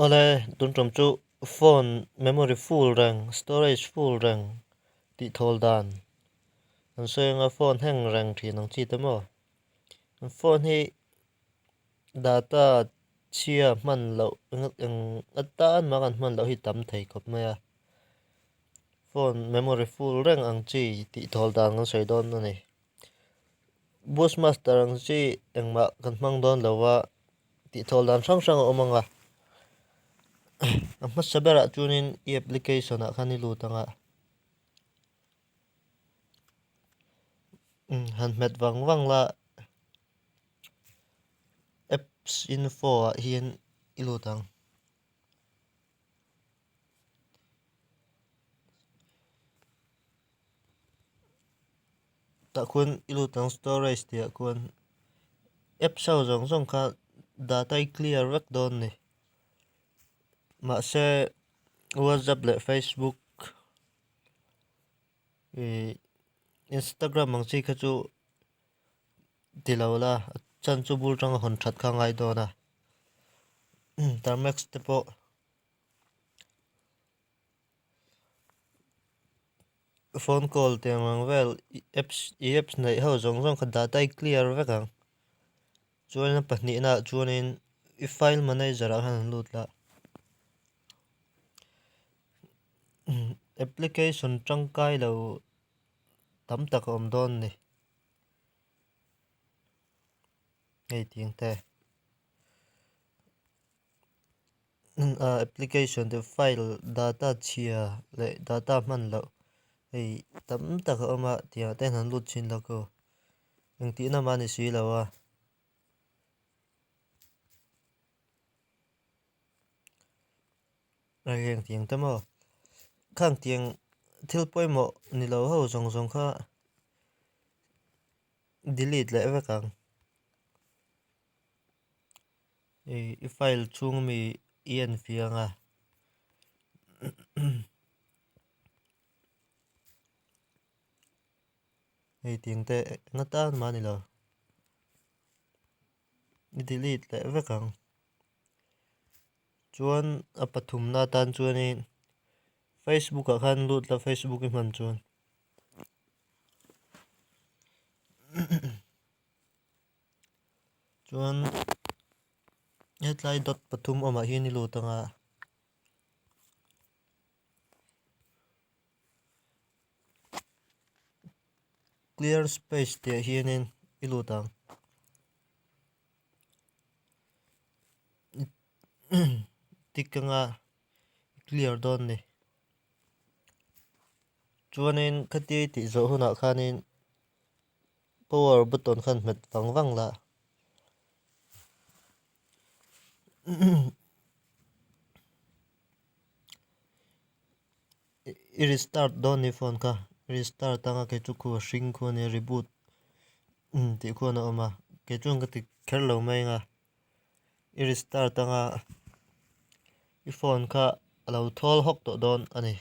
ole tun trom chu phone memory full rang storage full rang ti thol dan an soyanga phone hang rang thi nang chi tamo phone hi data chia man lo ang atan ma kan man lo hi tam thei khop maya phone memory full rang ang chi ti thol dan ngang soi don na ni Boostmaster ang chi engma kan mang don lawa ti thol dan sang sang omanga amma sabera tunin I application a khani lu tanga han met wang wang la apps info a hian ilu tang ta kun ilu tang storage dia kun app sau zong zong kha data I clear vek don ni ma se WhatsApp le Facebook Instagram ang chi kha chu tilawla chan chu bul tang hon that kha ngai do na tarmax te po phone call te mang vel apps nei ho zong zong kha data I clear vek ang chuan pahni na chuanin I file manager a han lut la application tangkai lo tam tak om don ni ei ting te application the file data chia le data man lo ei tam tak oma tia ten han lut chin lo ko eng ti na mani si lo wa eng tiang tamo khang tiang thil poimo ni lo ho zong zong kha delete le vekang ei file chung mi en fianga ei ting te ngatan mani lo delete le vekang chuan a pathum na tan chuanin Facebook a khan lut la Facebook I man chuan chuan hetlai dot pathum oma hi ni lu tanga clear space te hianin ilu tang tikanga clear don ni chuanin khati ti zo huna khanin power button khan met wang wang la I restart don ni phone ka restart tanga ke chu khu hring khu ni reboot ti khu na oma ke chung ka ti kher lo mai nga I restart tanga I phone ka alo thol hok to don ani